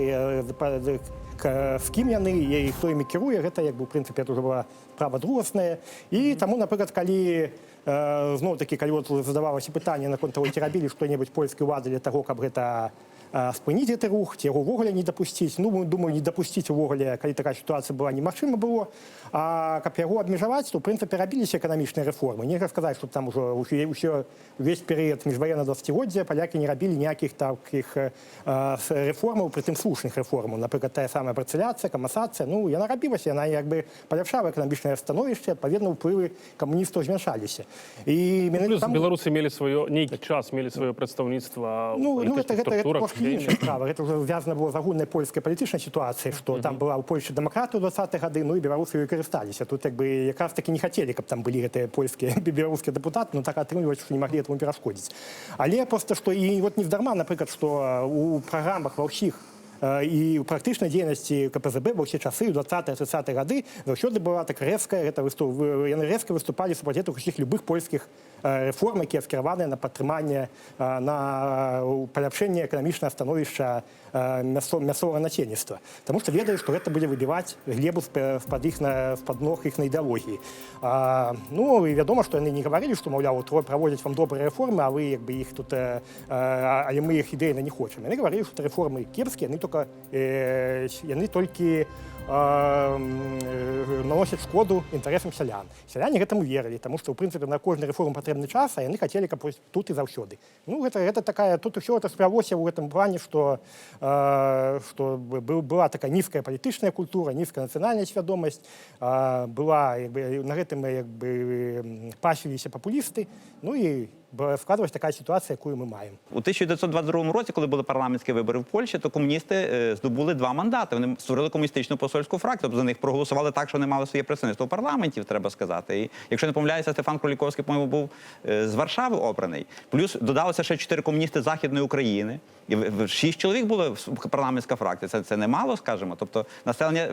з кім яны і хто імі кіруе, гэта, як бы, в прынцыпе, это ўжо была справа другасная. І таму, напрыклад, калі зноў-такі, калі задавалася пытанне наконт таго, ці рабілі што-небудзь польскія ўлады для таго, каб гэта спыніць гэты рух, ці яго ўвогуле не дапусціць. Ну, думаю, не дапусціць увогуле, калі такая сітуацыя была, немагчыма было. А каб яго абмежаваць, то, в прынцыпе, рабіліся эканамічныя рэформы. Нельга сказаць, што там ужо увесь перыяд міжваеннага 20-годдзя палякі не рабілі ніякіх такіх рэформаў, прытым слушных рэформаў. Напрыклад, тая самая парцеляцыя, камасацыя. Ну, яна рабілася, яна як бы паляпшала эканамічнае становішча, адпаведна, ўплывы камуністаў змяншаліся. І
плюс беларусы мелі сваё, нейкі час мелі сваё прадстаўніцтва ў палітычных структурах.
Іншая справа. Гэта ўжо звязана было з агульнай польскай палітычнай сітуацыяй, што там была ў Польшчы дэмакратыя ў 20-х гады, ну і беларусы ёй карысталіся. Тут як бы якраз такі не хацелі, каб там былі гэтыя польскія беларускія дэпутаты, ну так атрымліваць, што не маглі этому перашкодзіць. Але проста, што і вот нездарма, напрыклад, што у праграмах ва ўсіх і ў практычнай дзейнасці КПЗБ ва ўсе часы, ў 20-30-х гады, заўсёды была так рэзкая, яны рэзка выступалі супраць усіх любых польскіх рэформ, якія скіраваныя на падтрыманне, на паляпшэнне эканамічнага становішча мясцовага насельніцтва. Таму што ведаю, што гэта будзе выбіваць глебу з-пад ног іх на ідэалогіі. Ну, і вядома, што яны не гаварылі, што, маўляў, праводзяць вам добрыя рэформы, а вы як бы іх тут, але мы іх ідэйна не хочам. Яны гаварылі, што рэформы кепскія, яны толькі наносяць шкоду інтарэсам сялян. Сяляне гэтаму верылі, таму што, ў прынцыпе, на кожны рэформ патрэбны час, а яны хацелі, каб тут і заўсёды. Ну, гэта такая, тут усё это спрялося ў гэтым плане, што была такая нізкая палітычная культура, нізкая нацыянальная свядомасць, была, на гэтым пасвіліся папулісты, ну і складалась така ситуація, яку ми маємо.
У 1922 році, коли були парламентські вибори в Польщі, то комуністи здобули 2 мандати. Вони створили комуністичну посольську фракцію, тобто за них проголосували так, що вони мали своє представництво в парламенті, треба сказати. І, якщо не помиляюся, Стефан Кроліковський, по-моєму, був з Варшави обраний. Плюс додалося ще 4 комуністи Західної України. І 6 чоловік було в парламентська фракція. Це немало, скажімо. Тобто населення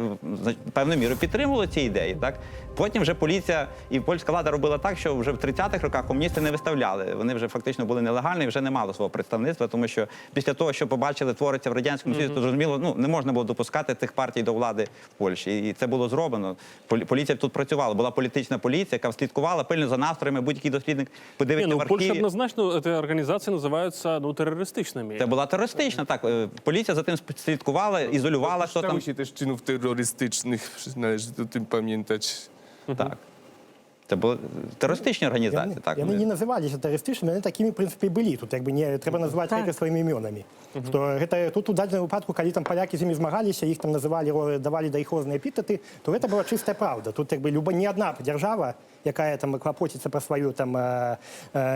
певною мірою підтримувало ці ідеї. Так? Потім вже поліція і польська влада робила так, що вже в 30-х роках комуністи не виставляли. Вони вже фактично були нелегальні і вже не мали свого представництва, тому що після того, що побачили, твориться в Радянському Союзі, то зрозуміло, не можна було допускати цих партій до влади в Польщі. І це було зроблено. Поліція тут працювала. Була політична поліція, яка слідкувала пильно за настроями. Будь-який дослідник подивиться в
в Польщі
архіві.
однозначно ці організації називаються терористичними.
Це була терористична, так. Поліція за тим слідкувала, ізолювала, хто там.
Stało się też czynów terrorystycznych, należy o tym pamiętać.
Так. Це були терористичні організації, так.
Вони не називалися терористичними, вони такими, в принципі, і були. Тут не треба називати речі своїми іменами. Тут у даденому випадку, коли там поляки з ними змагалися, їх там називали, давали до їх різні епітети, то це була чиста правда. Тут ні одна держава, яка там клопотиться про свою там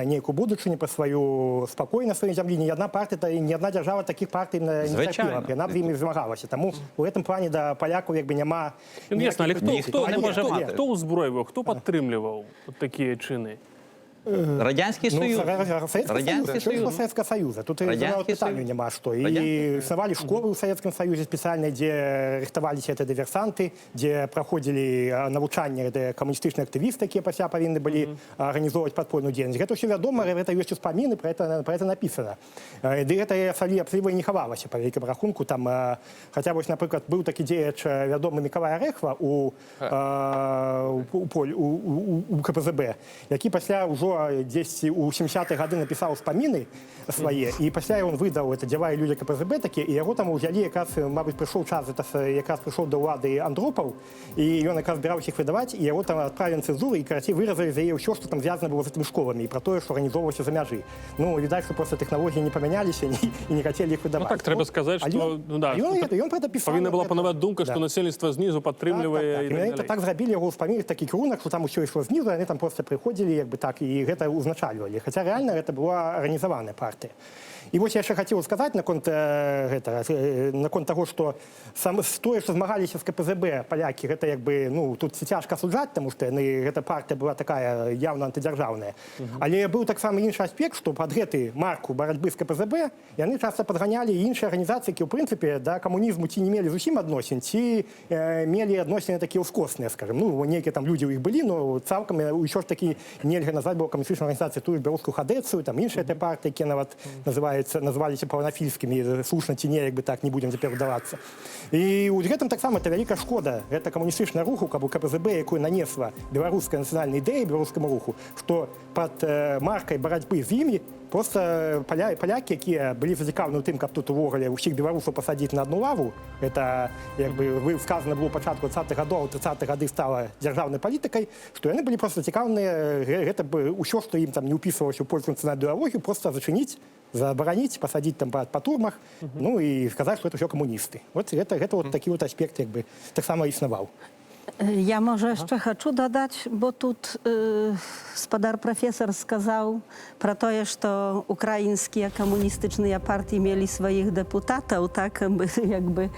ніяку будучиню, про свою спокій на своїй землі, ні одна партія, ні одна держава таких партій не терпіла. Вона з ними змагалася. Тому у цьому плані до поляків нема...
Ясно, але
Ніхто не може мати.
хто озброював його, хто підтримував такі чини?
Радянський Союз.
Радянський Союз. Советского Союза. Тут питання нема що. І існували школи у Советском Союзі спеціальні, де рихтувалися диверсанти, де проходили навчання комуністичні активісти, які після повинні були організовувати підпільну діяльність. Це все відомо, це є успоміни, про це написано. І це абсолютно і не ховалося, по великому рахунку. Там, хоча, ось, наприклад, був такий діяч відомий Миколай Орехва у КПЗБ, який після вже десь у 70-х годы написал успоміни свої, і після він видав «Діла і люди КПЗБ» такі, і його там взяли, якраз, мабуть, прийшов час, якраз прийшов до влади Андропов, і він якраз збирався їх видавати, і його там відправили на цензуру, і коротше виразили за її все, що там зв'язано було з цими школами, і про те, що організовувалося за межі. Ну, видать, що просто технології не помінялися, і не хотіли їх видавати.
Ну так, треба сказати, що повинна була панувати думка, що насельництво знизу підтримує і так далі.
Вони так зробили його успоміни, такий керунок, що там все йшло знизу, вони там просто приходили, якби так, і це узначалювали. Хоча реально це була організована партія. І ось я ще хотів сказати наконт того, що то, що змагалися з КПЗБ поляки, це якби, ну, тут тяжко суджати, тому що ця партія була така явно антидержавна. Але був так само інший аспект, що під гэту марку боротьби з КПЗБ вони часто підганяли інші організації, які, в принципі, до комунізму ці не мали зовсім відносин, ці мали відносини такі ускосні, скажімо. Ну, неякі там люди у їх були, але цілком ще ж таки нельзя назвати було комуністичну організацію ту ж білоруську Хадецію, там інші партії, які називалися панафільськими, слушно ці не, якби так, не будемо тепер вдаватися. І у гэтым так само, це велика шкода, це комуністична руху, КПЗБ, яку нанесла білоруська національна ідея білоруському руху, що під маркою боротьби з ними просто поляки, які були зацікавлені тим, як тут увогуле усіх білорусів посадити на одну лаву, це, якби сказано було початку 20-х годів, 30-х годи стало державною політикою, що вони були просто зацікавлені, це усе, що їм там не вписувалося у польську національну ідеологію, просто зачинити, заборонить, посадить там по тюрмах, ну і сказати, що це все комуністи. От це от такий от аспект, якби, так само існував.
Ja może jeszcze chcę dodać, bo tu spodar profesor сказав про те, що українські комуністичні партії mieli swoich deputatów, tak, jakby...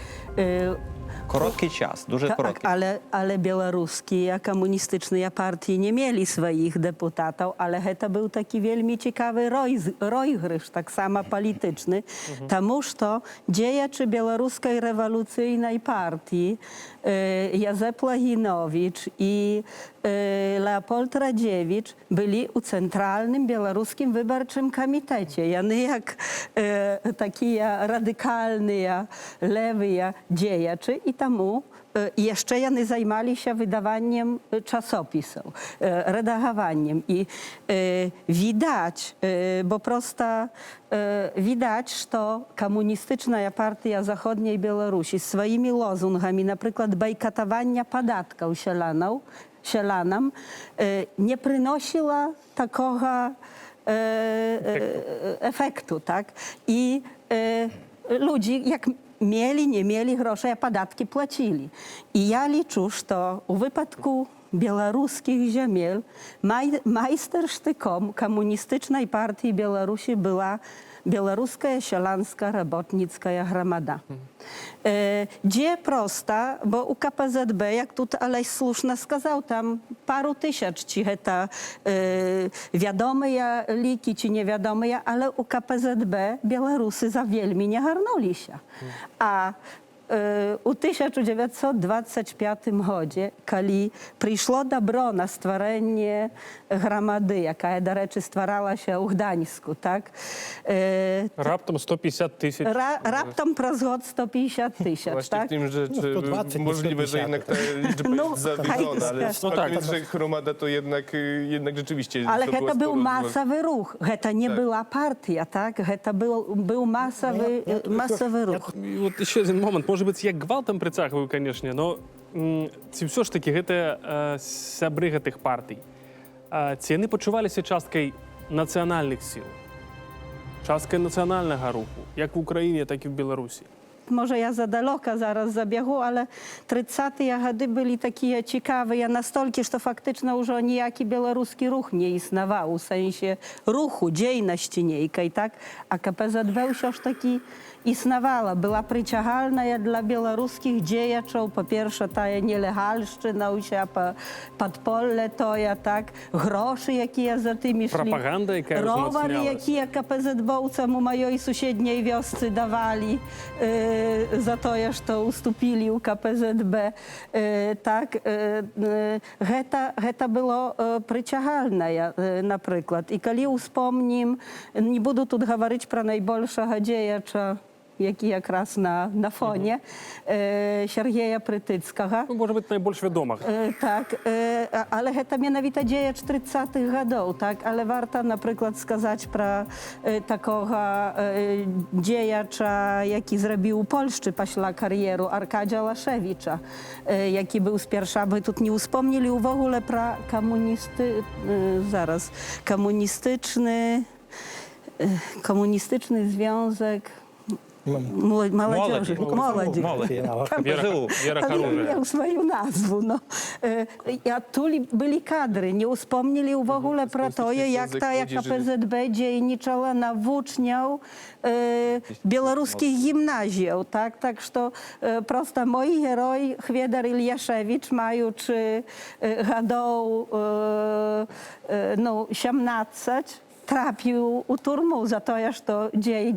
Короткий час, дуже короткий.
Ale białoruskie komunistyczne partie nie mieli swoich deputatów, ale to był taki wielmi ciekawy rozgryz, tak samo polityczny, тому что dziejaczy białoruskiej rewolucyjnej partii Józef Laginowicz i Leopold Radziewicz byli u Centralnym Białoruskim Wyborczym Komitecie. I oni jak takie radykalne, lewe dziejaczy i temu jeszcze oni zajmowali się wydawaniem czasopisów, redagowaniem. I widać, bo prosto widać, że komunistyczna partia zachodniej Białorusi swoimi lozungami, na przykład bojkotowania podatków sielanom, nie przynosiła takiego efektu, tak? I ludzie, jak mieli, nie mieli groszy, a podatki płacili. I ja liczę, że w wypadku białoruskich ziemiel majstersztykom komunistycznej partii Białorusi była Białoruska Sielanska Robotnicka Gromada. Gdzie prosta, bo u KPZB, jak tu Aleś słusznie skazał, tam paru tysięcy, czy to wiadome liki, czy niewiadome, ale u KPZB Białorusy za wielmi nie garnuli się. A u 1925 godzie, kiedy przyszło dobro na stworzenie gromady, jaka do rzeczy stwarała się u Gdańsku, tak?
Раптом 150 tysięcy.
Raptem przez rok 150 tysięcy,
Właśnie
tak?
w tym rzecz
120,
możliwe, że
150.
jednak ta liczba
No,
jest zawyżona, ale
no
tak.
fakt, że Gromada to jednak rzeczywiście...
Ale
to
to
była
był
sporo-
masowy ruch, to nie
Tak.
była partia, tak? To był masowy ruch.
І от ще один момент, може бути, як гвалтом прицягую, звісно, но ці все ж таки гэта сябры гэтых партій. Ці яны пачуваліся часткай нацыянальных сіл, часткай нацыянальнага руху, як в Україні, так і в Білорусі.
Może ja za daleko zaraz zabiegł, ale 30-te gody byli takie ciekawe, ja nastolki, że faktycznie już nijaki białoruski ruch nie istniał, w sensie ruchu, dziejności niejkiej, tak? A KPZB już taki istniała, była przyciągalna dla białoruskich działaczy, po pierwsze ta nielegalszczyna, podpolle to ja, tak? Groszy, jakie za tymi szli.
Пропаганда, яка
Rowery,
розмацнялась.
jakie KPZB-owcom u mojej sąsiedniej wiosce dawali za to, że ustupili u KPZB. Tak, to było przyciągalne na przykład. I kiedy wspomnim, nie będę tu mówić pro najbolszego działacza, jaki jak raz na fonie, Siergieja Prytyckiego.
Ну, може бути, найбільш відомих.
Tak, ale to mianowicie dzieje 40-tych lat, tak, ale warto na przykład skazać pro takiego dziejacza, jaki zrobił Polszczy paśla karieru, Arkadzia Laszewicza, jaki był z pierwsza, by tu nie wspomnieli w ogóle pro komunistyczny związek młodzieży.
Віра, Віра
Ale
Харужа.
miał swoją nazwę, no. A tu byli kadry, nie wspomnieli w ogóle pro to, jak ta KPZB dzielniczała na włócznią białoruskich gimnazjów, tak? Tak, że prosto moi heroi, Chwiedar Iliaszewicz, mają czy gadą, no, 17, trafił у турму за те, що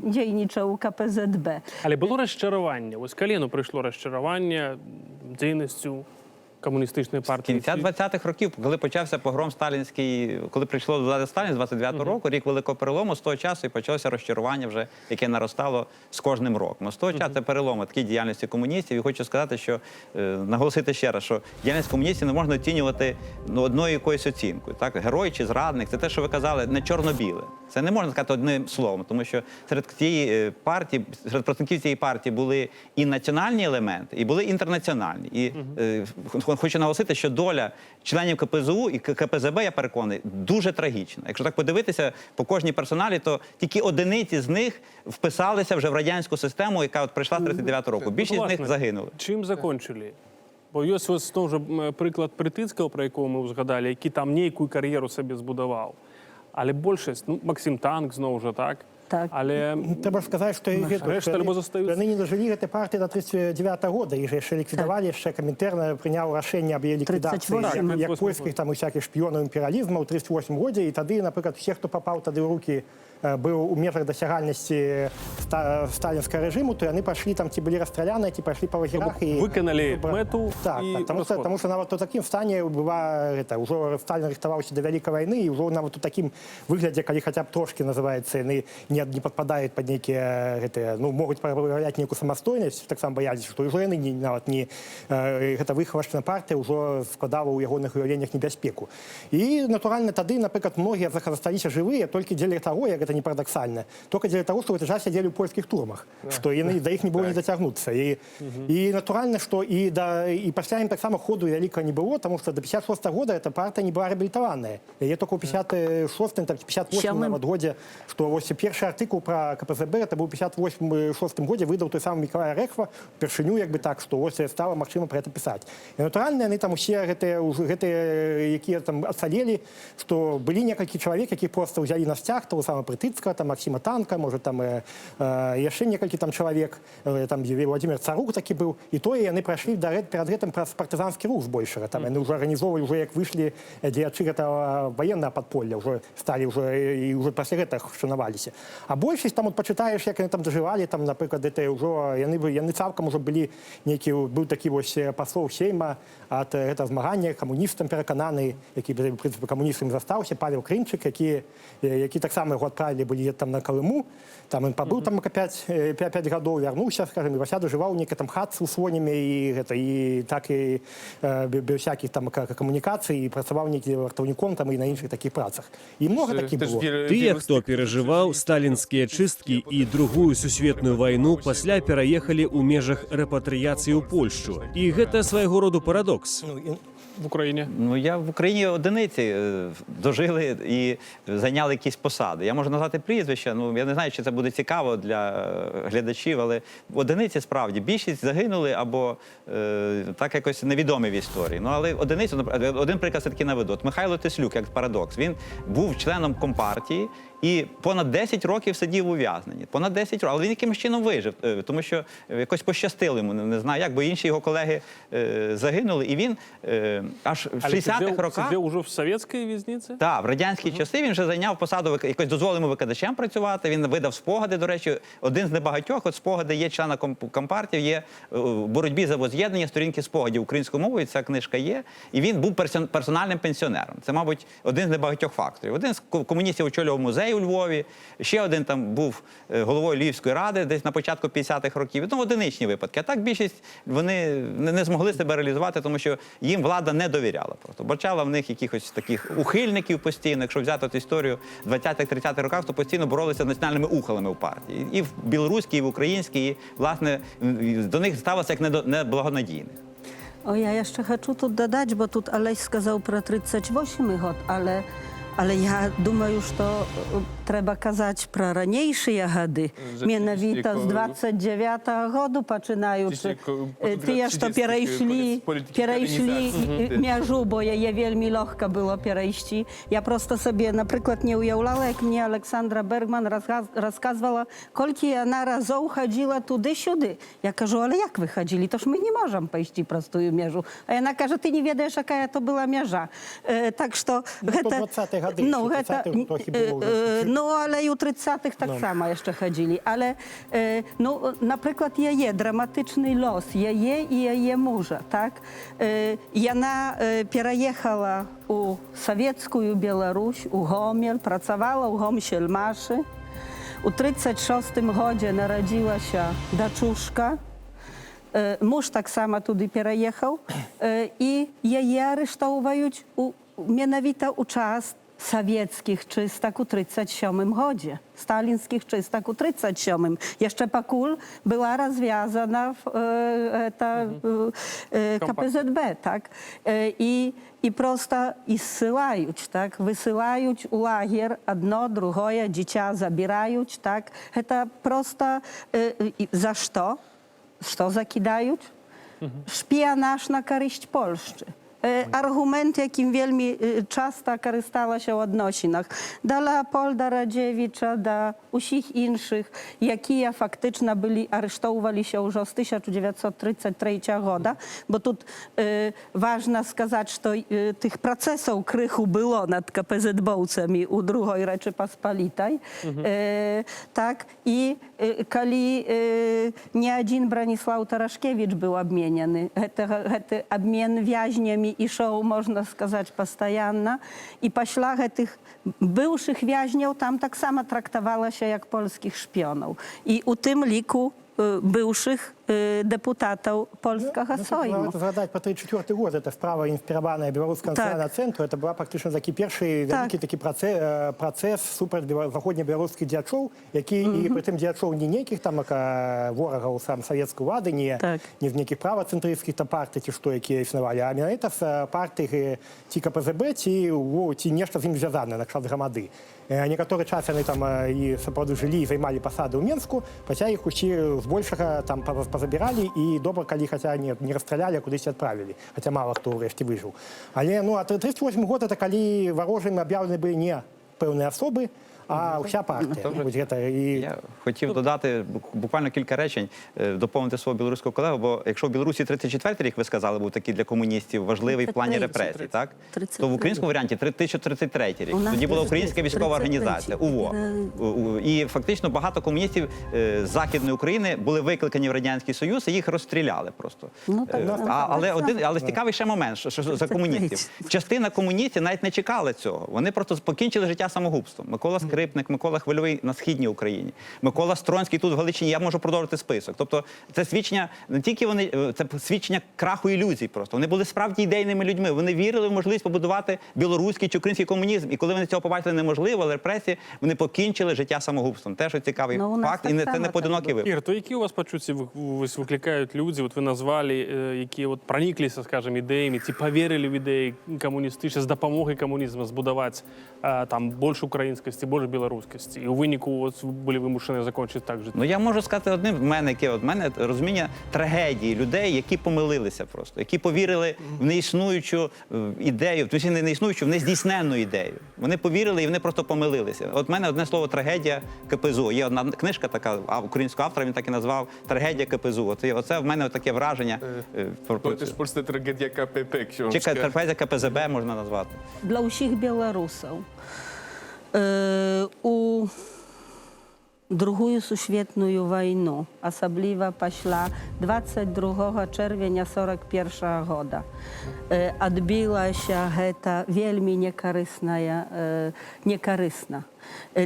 дійничав у КПЗБ.
Але було розчарування. Ось коли прийшло розчарування дійністю комуністичної
З
партії.
кінця 20-х років, коли почався погром сталінський, коли прийшло до влади Сталін з 29-го року, рік великого перелому, з того часу і почалося розчарування вже, яке наростало з кожним роком. З того часу це перелом такій діяльності комуністів. І хочу сказати, що, наголосити ще раз, що діяльність комуністів не можна оцінювати одною якоюсь оцінкою. Так? Герой чи зрадник, це те, що ви казали, не чорно-біле. Це не можна сказати одним словом, тому що серед цієї партії, серед представників цієї партії були і національні елементи, і були інтернаціональні. І хочу наголосити, що доля членів КПЗУ і КПЗБ, я переконаний, дуже трагічна. Якщо так подивитися по кожній персоналі, то тільки одиниці з них вписалися вже в радянську систему, яка от прийшла з 39-го року. Більшість з них загинули.
Чим закінчили? Бо є ось знову ж приклад Притицького, про якого ми згадали, який там ніяку кар'єру собі збудував. Але більшість, ну, Максим Танк, знову ж так.
Так.
Але
Треба сказати, що
решта альбо зостаються.
вони не дожили цієї партії до 39-го року, їх же ще ліквідували, ще Комінтерн прийняв рішення об її ліквідації,
38.
як польських там усяких шпіонів імперіалізму у 38 році, і тоді, наприклад, всі, хто попав тоді в руки быў у межах дасягальнасці сталінскага рэжыму, то яны пайшлі там, ці былі расстраляныя, ці пайшлі па лагерах.
Выканалі мэту
Так,
і
таму што нават у такім стане ўжо Сталін рыхтаваўся да вялікай вайны, і ўжо нават у такім выглядзе, калі хаця б трошкі, называецца, яны не падпадаюць пад нейкія могуць праяўляць нейкую самастойнасць, таксама баяліся, што ўжо яны нават не гэта выхавачная партыя ўжо складала ў ягоных уяўленнях небяспеку. І, натуральна, тады, напрыклад, многія засталіся жывыя толькі дзеля таго, як гэта не парадаксальна, толькі дзеля таго, што гэты час сядзелі ў польскіх турмах, што яны да іх не было не дацягнуцца. І натуральна, што і пасля ім таксама ходу вялікага не было, таму што да 56 года эта партыя не была рэабілітаваная. Яе толькі ў 56-м, так 58-м нават годзе, што вось першы артыкул пра КПЗБ, это быў 58-6 годзе, выдаў той самы Мікалай Рэхва, упершыню, як бы так, што вось стала магчыма пра гэта пісаць. І натуральна, яны там усе гэтыя, якія там ацалелі, што былі некалькі чалавек, якіх проста ўзялі на сцяг, того самого Прытыцкага, там Максима Танка, можа там яшчэ некалькі там чалавек, там Владимир Царук такі быў, і тое яны прайшлі перад гэтым праз партызанскі рух збольшага. Там яны ўжо арганізоўвалі, ўжо як выйшлі дзеячы гэтага ваеннага падполля, ўжо сталі і ўжо пасля гэтага шанаваліся. А большасць там пачытаеш, як яны там дажывалі, там, напрыклад, яны цалкам ужо былі нейкі, быў такі вось паслоў Сейма ад гэтага змагання, камуністам перакананы, які, в прынцыпе, камуністам застаўся, Павел Крымчык, які таксама яго адправілі былі там на Калыму, там ён пабыў там 5 гадоў, вярнуўся, скажем, і вася дажываў нейкі там хат з услонямі, і так і без всякіх там камунікацый, і працаваў нейкі вартаўніком там і на іншых такіх працах. І много такіх было.
Тыя, хто перажываў сталінскія чысткі і другую сусветную вайну, пасля пераехалі ў межах рэпатрыяцыі ў Польшчу. І гэта свайго роду парадокс.
в Україні?
Ну, я в Україні одиниці дожили і зайняли якісь посади. Я можу назвати прізвища, я не знаю, чи це буде цікаво для глядачів, але одиниці справді, більшість загинули або так якось невідомі в історії. Але одиниці, один приклад все-таки наведу. От Михайло Теслюк, як парадокс, він був членом Компартії і понад 10 років сидів у ув'язненні. Понад 10 років. Але він якимось чином вижив, тому що якось пощастило йому, не знаю як, бо інші його колеги загинули, і він аж в 60-х роках...
Це вже в совєтській в'язниці?
Так, в радянські часи він вже зайняв посаду, якось дозволив йому викладачем працювати, він видав спогади, до речі, один з небагатьох, от спогади є члена Компартії, є в боротьбі за воз'єднання, сторінки спогадів українською мовою, ця книжка є, і він був персональним пенсіонером. Це, мабуть, один з небагатьох факторів. Один з комуністів очолював музей у Львові, ще один там був головою Львівської ради десь на початку 50-х років. Ну, одиничні випадки. А так більшість вони не змогли себе реалізувати, тому що їм влада не довіряла просто. Бачала в них якихось таких ухильників постійно. Якщо взяти от історію 20-30-х роках, то постійно боролися з національними ухилами в партії. І в білоруській, і в українській, і, власне, до них ставилося як неблагонадійних.
O, ja jeszcze chcę tu dodać, bo tu Aleś skazał pro 38 got, ale ja думаю, что треба казаць пра ранейшыя гады, менавіта з 29-го году пачынаючы. Тыя, што перайшлі мяжу, бо яе вельмі лёгка было перайсці. Я проста сабе, напрыклад, не ўяўляла, як мне Александра Бергман расказвала, колькі яна разоў хадзіла туды-сюды. Я кажу, але як вы хадзілі? То ж мы не можам пайсці праз тую мяжу. А яна кажа, ты не ведаеш, якая то была мяжа. Так што гэта... No, ale i u 30-tych tak samo jeszcze chodzili. Ale, naprzykład jeje, dramatyczny los, jeje i jeje męża, tak? Jana переехала u sowiecką Białoruś, u Gomiel, pracowała u Gomsielmaszy. U 36 гоdzie narodziła się daczuszka. Mąż tak samo tudy переехał i jeje aresztowują mianowita u czas sowieckich czystak u 37 гоdzie, stalinskich czystak u 37. Jeszcze pakul była rozwiązana ta KPZB, tak? I prosto zsyłają, tak? Wysyłają u lagier jedno, drugie, dziecię zabierają, tak? To prosto za co? Co zakidają? Szpionaż na korzyść Polski. аргумент, яким вельмі часта карысталася ў адносінах да Леапольда Радзевіча, да ўсіх іншых, якія фактычна былі арыштоўваліся ўжо з 1933 года, бо тут важна сказаць, што тых працэсаў крыху было над КПЗБ-ўцамі ў другой Рэчы Паспалітай. Так, і калі не адзін Браніслаў Тарашкевіч быў абменены, гэты абмен вязнямі ішоў, можна сказаць, пастаянна, і пасля гэтых быўшых вязняў там таксама трактавалася як польскіх шпіёнаў. І у тым ліку бывших депутатов польского Сойму.
Згадать про 1934 год, это справа інспіравана Белорусского національного центру, это була практично такий перший великий такий процес супер заходньо-белорусских діячов, які, і при тим діячов не неких там ворогів сам совєтської влади, не з неких правоцентристських там партій, ті, що, які існували, а це з партій ті КПЗБ, ті нешта з ним зв'язане, на кшталт громади. Некоторый час они там и сапраўды жили и займали посады ў Менску, хотя их усі збольшага там позабирали и добра, калі хотя не расстраляли, а кудысь отправили, хотя мало кто ўрэшце выжыў. Але ну, а 38 год это калі варожымі объявлены были не пэўныя особы, а вся партія.
Я хотів додати буквально кілька речень, доповнити свого білоруського колегу, бо якщо в Білорусі 34-й рік, ви сказали, був такий для комуністів важливий в плані репресій, так? То в українському варіанті 1033 рік. Тоді була Українська військова організація, УВО. І фактично багато комуністів з Західної України були викликані в Радянський Союз і їх розстріляли просто. Але цікавий ще момент, що за комуністів. Частина комуністів навіть не чекали цього. Вони просто покінчили життя самогубством. Микола Скрипник, Микола Хвильовий на Східній Україні, Микола Стронський тут в Галичині, я можу продовжити список. Тобто це свідчення, не тільки вони, це свідчення краху ілюзій просто. Вони були справді ідейними людьми, вони вірили в можливість побудувати білоруський чи український комунізм. І коли вони цього побачили неможливо, але репресії, вони покінчили життя самогубством. Теж цікавий факт, і це не поодинокий випадок.
Ір, то які у вас почуття викликають люди, от ви назвали, які от прониклися, скажімо, ідеями, ці повірили в ідеї комуністичні, з допомогою комунізму збудувати там більше українськості, більше білоруськості. І у виніку от, були вимушені закінчити так життя.
Ну, я можу сказати одним, в мене розуміння трагедії людей, які помилилися просто, які повірили в неіснуючу ідею, тобто не існуючу, в нездійсненну ідею. Вони повірили і вони просто помилилися. От в мене одне слово трагедія КПЗУ. Є одна книжка така, українського автора, він так і назвав «Трагедія КПЗУ». Оце в мене таке враження.
Теж польська трагедія КПП,
Чи трагедія КПЗБ можна назвати.
Для усіх білорусів. У Другую сусветную вайну, асабліва пасля 22 чэрвеня 41 года, адбілася гэта вельмі некарысна.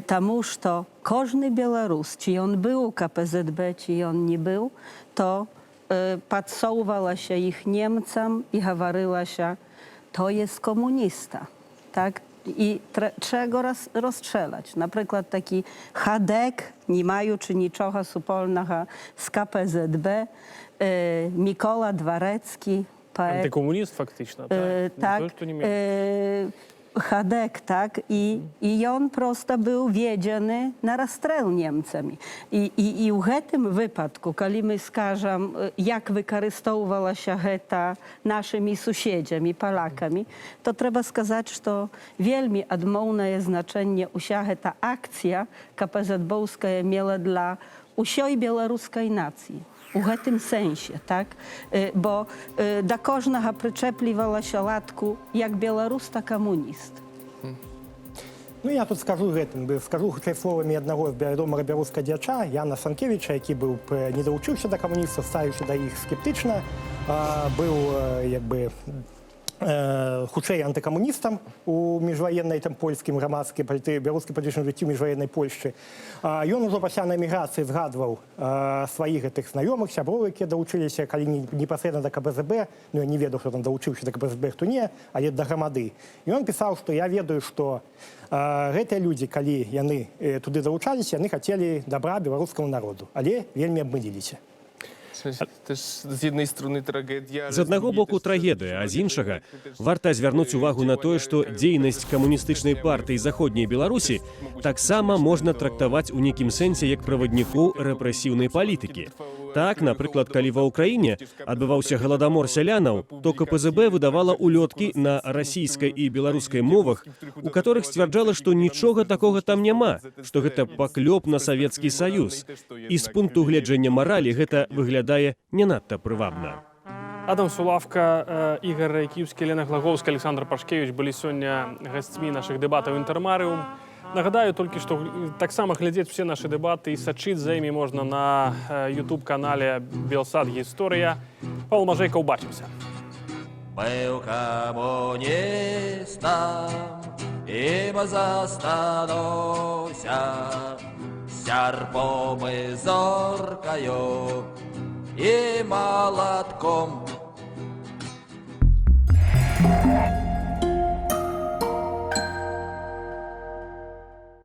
Таму, што кожны беларус, ці ён быў у КПЗБ, ці ён не быў, то падсоўвалася іх немцам і гаварылася, то jest komunista, tak? I czego rozstrzelać. Наприклад, такі Хадек, не маючи нічого супольного з КПЗБ, Микола Дворецький, поет.
Антикомуніст, фактично, так?
Так, Хадек, так, i on prosto był wiedziony na rozstrzał Niemcami. I w tym wypadku, kiedy my skażemy, jak wykorzystywała się гэта naszymi sąsiadami, Polakami, to trzeba сказать, że wielmi odmowne znaczenie usia ta akcja KPZB-owska miała dla usioj białoruskiej nacji. У гэтым сэнсе, так? Бо да кожнага прычэплівалася латку як беларус, так камуніст.
Ну, я тут скажу хутчэй словамі аднаго вядомага беларускага дзяча Яна Санкевіча, які быў не далучыўся да камуністаў, ставіўся да іх скептычна, быў як бы хутчэй антыкамуністам у міжваеннай там польскім грамадскім беларускім палітычным жыцці міжваеннай Польшчы. Ён ужо пасля на эміграцыі згадваў сваіх гэтых знаёмых, сяброў, якія далучыліся, калі непасрэдна да КПЗБ, ну я не ведаў, што там далучыўся да КПЗБ, хто не, але да грамады. І ён пісаў, што я ведаю, што гэтыя людзі, калі яны туды далучаліся, яны хацелі дабра беларускаму народу, але вельмі абмыліліся.
З аднаго боку трагедыя, а з іншага варта звярнуць увагу на тое, што дзейнасць камуністычнай партыі заходняй Беларусі таксама можна трактаваць у нейкім сэнсе як правадніку рэпрэсіўнай палітыкі. Так, напрыклад, калі ва ўкраіне адбываўся галадамор сялянаў, то КПЗБ выдавала улёткі на расійскай і беларускай мовах, у которых сцвярджала, што нічога такога там няма, што гэта паклёп на Савецкі Саюз. І з пункту гледжання маралі гэта выглядае не надта прывабна.
Адам Сулавка, Ігор Райківський, Лена Глаговська, Александр Пашкевич былі сёння гасцьмі нашых дэбатаў «Інтэрмарыум». Нагадаю толькі, што таксама глядзець усе нашы дэбаты і сачыць за імі можна на YouTube-канале «Белсат Гісторыя». Павел Мажэйка, убачымся.
Был коммунистом, ибо застануся серпом и зоркою, и молотком